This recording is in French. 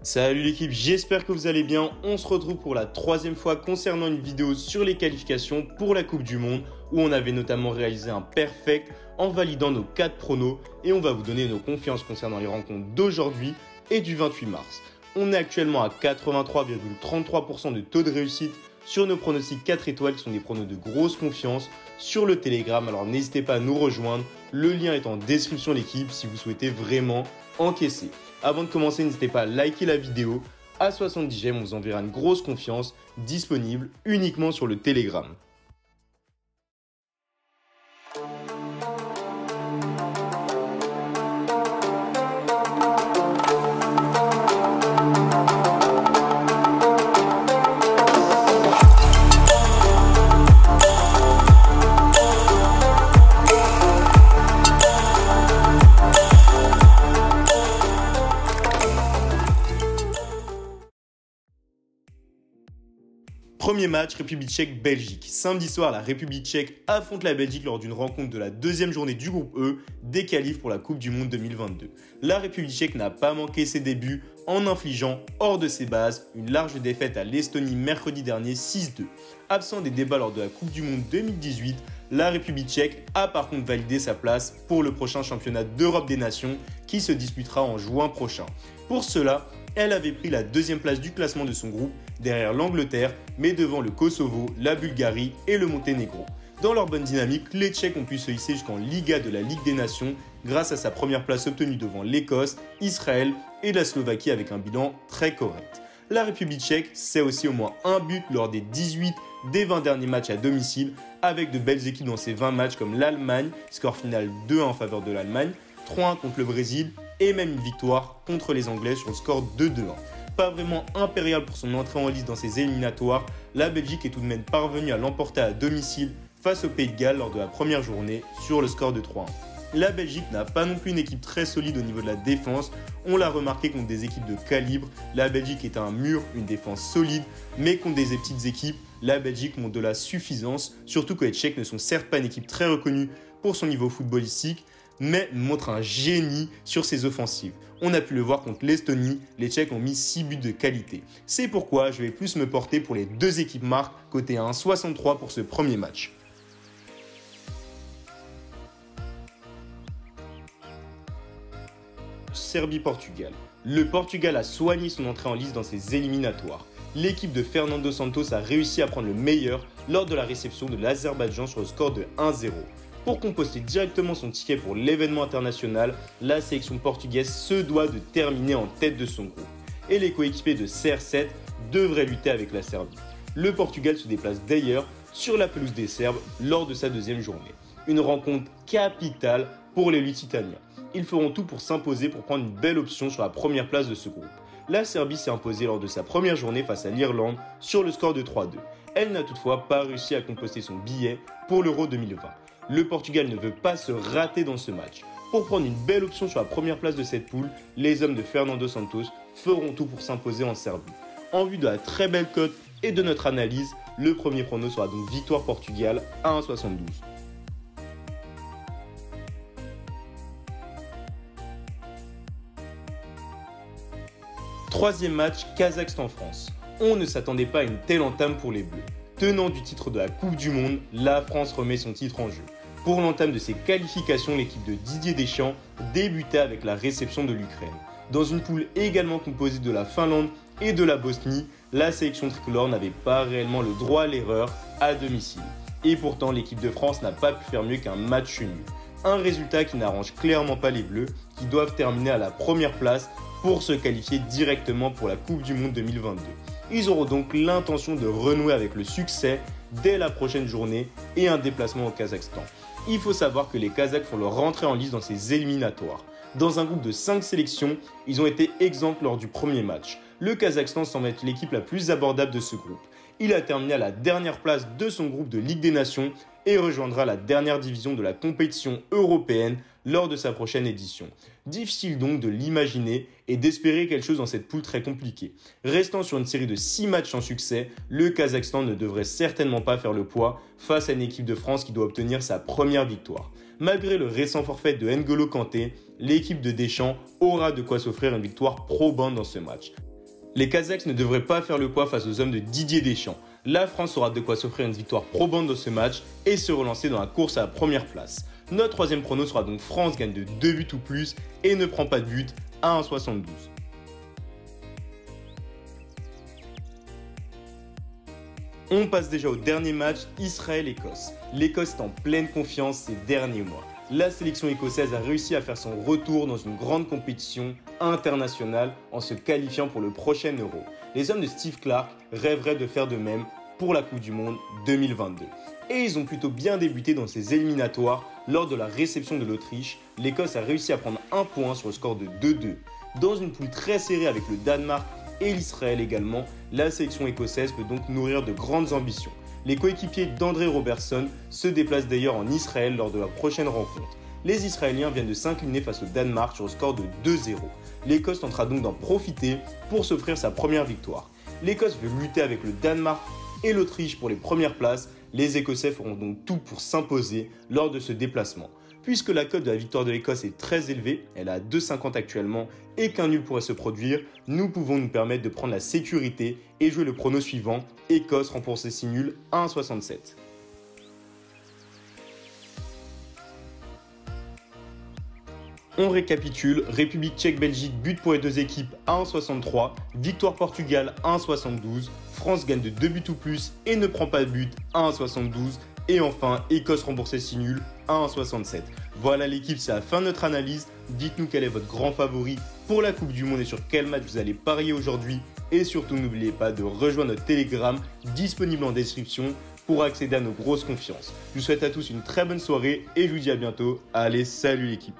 Salut l'équipe, j'espère que vous allez bien. On se retrouve pour la troisième fois concernant une vidéo sur les qualifications pour la Coupe du Monde où on avait notamment réalisé un perfect en validant nos 4 pronos et on va vous donner nos confiances concernant les rencontres d'aujourd'hui et du 28 mars. On est actuellement à 83,33% de taux de réussite sur nos pronostics 4 étoiles qui sont des pronos de grosse confiance sur le Telegram. Alors n'hésitez pas à nous rejoindre, le lien est en description l'équipe si vous souhaitez vraiment encaisser. Avant de commencer, n'hésitez pas à liker la vidéo. À 70 j'aime, on vous enverra une grosse confiance disponible uniquement sur le Telegram. Premier match, République tchèque-Belgique. Samedi soir, la République tchèque affronte la Belgique lors d'une rencontre de la deuxième journée du groupe E des qualifs pour la Coupe du Monde 2022. La République tchèque n'a pas manqué ses débuts en infligeant, hors de ses bases, une large défaite à l'Estonie mercredi dernier 6-2. Absent des débats lors de la Coupe du Monde 2018, la République tchèque a par contre validé sa place pour le prochain championnat d'Europe des Nations qui se disputera en juin prochain. Pour cela, elle avait pris la deuxième place du classement de son groupe, derrière l'Angleterre, mais devant le Kosovo, la Bulgarie et le Monténégro. Dans leur bonne dynamique, les Tchèques ont pu se hisser jusqu'en Liga de la Ligue des Nations grâce à sa première place obtenue devant l'Écosse, Israël et la Slovaquie avec un bilan très correct. La République tchèque sait aussi au moins un but lors des 18 des 20 derniers matchs à domicile, avec de belles équipes dans ces 20 matchs comme l'Allemagne, score final 2-1 en faveur de l'Allemagne, 3-1 contre le Brésil et même une victoire contre les Anglais sur le score 2-2-1. Pas vraiment impérial pour son entrée en lice dans ces éliminatoires, la Belgique est tout de même parvenue à l'emporter à domicile face au Pays de Galles lors de la première journée sur le score de 3-1. La Belgique n'a pas non plus une équipe très solide au niveau de la défense, on l'a remarqué contre des équipes de calibre, la Belgique est un mur, une défense solide, mais contre des petites équipes, la Belgique montre de la suffisance, surtout que les Tchèques ne sont certes pas une équipe très reconnue pour son niveau footballistique, mais montre un génie sur ses offensives. On a pu le voir contre l'Estonie, les Tchèques ont mis 6 buts de qualité. C'est pourquoi je vais plus me porter pour les deux équipes marques, côté 1,63 pour ce premier match. Serbie-Portugal. Le Portugal a soigné son entrée en lice dans ses éliminatoires. L'équipe de Fernando Santos a réussi à prendre le meilleur lors de la réception de l'Azerbaïdjan sur le score de 1-0. Pour composter directement son ticket pour l'événement international, la sélection portugaise se doit de terminer en tête de son groupe. Et les coéquipiers de CR7 devraient lutter avec la Serbie. Le Portugal se déplace d'ailleurs sur la pelouse des Serbes lors de sa deuxième journée. Une rencontre capitale pour les Lusitaniens. Ils feront tout pour s'imposer pour prendre une belle option sur la première place de ce groupe. La Serbie s'est imposée lors de sa première journée face à l'Irlande sur le score de 3-2. Elle n'a toutefois pas réussi à composter son billet pour l'Euro 2020. Le Portugal ne veut pas se rater dans ce match. Pour prendre une belle option sur la première place de cette poule, les hommes de Fernando Santos feront tout pour s'imposer en Serbie. En vue de la très belle cote et de notre analyse, le premier prono sera donc victoire Portugal à 1,72. Troisième match, Kazakhstan-France. On ne s'attendait pas à une telle entame pour les Bleus. Tenant du titre de la Coupe du Monde, la France remet son titre en jeu. Pour l'entame de ses qualifications, l'équipe de Didier Deschamps débutait avec la réception de l'Ukraine. Dans une poule également composée de la Finlande et de la Bosnie, la sélection tricolore n'avait pas réellement le droit à l'erreur à domicile. Et pourtant, l'équipe de France n'a pas pu faire mieux qu'un match nul. Un résultat qui n'arrange clairement pas les Bleus, qui doivent terminer à la première place pour se qualifier directement pour la Coupe du Monde 2022. Ils auront donc l'intention de renouer avec le succès dès la prochaine journée et un déplacement au Kazakhstan. Il faut savoir que les Kazakhs font leur rentrée en lice dans ces éliminatoires. Dans un groupe de 5 sélections, ils ont été exempts lors du premier match. Le Kazakhstan semble être l'équipe la plus abordable de ce groupe. Il a terminé à la dernière place de son groupe de Ligue des Nations et rejoindra la dernière division de la compétition européenne lors de sa prochaine édition. Difficile donc de l'imaginer et d'espérer quelque chose dans cette poule très compliquée. Restant sur une série de 6 matchs sans succès, le Kazakhstan ne devrait certainement pas faire le poids face à une équipe de France qui doit obtenir sa première victoire. Malgré le récent forfait de N'Golo Kanté, l'équipe de Deschamps aura de quoi s'offrir une victoire probante dans ce match. Les Kazakhs ne devraient pas faire le poids face aux hommes de Didier Deschamps. La France aura de quoi s'offrir une victoire probante dans ce match et se relancer dans la course à la première place. Notre troisième prono sera donc France gagne de 2 buts ou plus et ne prend pas de but à 1,72. On passe déjà au dernier match, Israël-Écosse. L'Écosse est en pleine confiance ces derniers mois. La sélection écossaise a réussi à faire son retour dans une grande compétition internationale en se qualifiant pour le prochain Euro. Les hommes de Steve Clarke rêveraient de faire de même pour la Coupe du Monde 2022. Et ils ont plutôt bien débuté dans ces éliminatoires. Lors de la réception de l'Autriche, l'Écosse a réussi à prendre un point sur le score de 2-2. Dans une poule très serrée avec le Danemark et l'Israël également, la sélection écossaise peut donc nourrir de grandes ambitions. Les coéquipiers d'André Robertson se déplacent d'ailleurs en Israël lors de la prochaine rencontre. Les Israéliens viennent de s'incliner face au Danemark sur le score de 2-0. L'Écosse tentera donc d'en profiter pour s'offrir sa première victoire. L'Écosse veut lutter avec le Danemark et l'Autriche pour les premières places. Les Écossais feront donc tout pour s'imposer lors de ce déplacement. Puisque la cote de la victoire de l'Écosse est très élevée, elle est à 2,50 actuellement, et qu'un nul pourrait se produire, nous pouvons nous permettre de prendre la sécurité et jouer le prono suivant, Écosse remporte ses 6 nuls à 1,67. On récapitule, République tchèque-Belgique, but pour les deux équipes à 1,63, victoire Portugal à 1,72, France gagne de 2 buts ou plus et ne prend pas de but à 1,72, et enfin Écosse rembourse ses 6 nuls à 1,67. Voilà l'équipe, c'est la fin de notre analyse. Dites-nous quel est votre grand favori pour la Coupe du Monde et sur quel match vous allez parier aujourd'hui. Et surtout n'oubliez pas de rejoindre notre Telegram disponible en description pour accéder à nos grosses confiances. Je vous souhaite à tous une très bonne soirée et je vous dis à bientôt. Allez, salut l'équipe!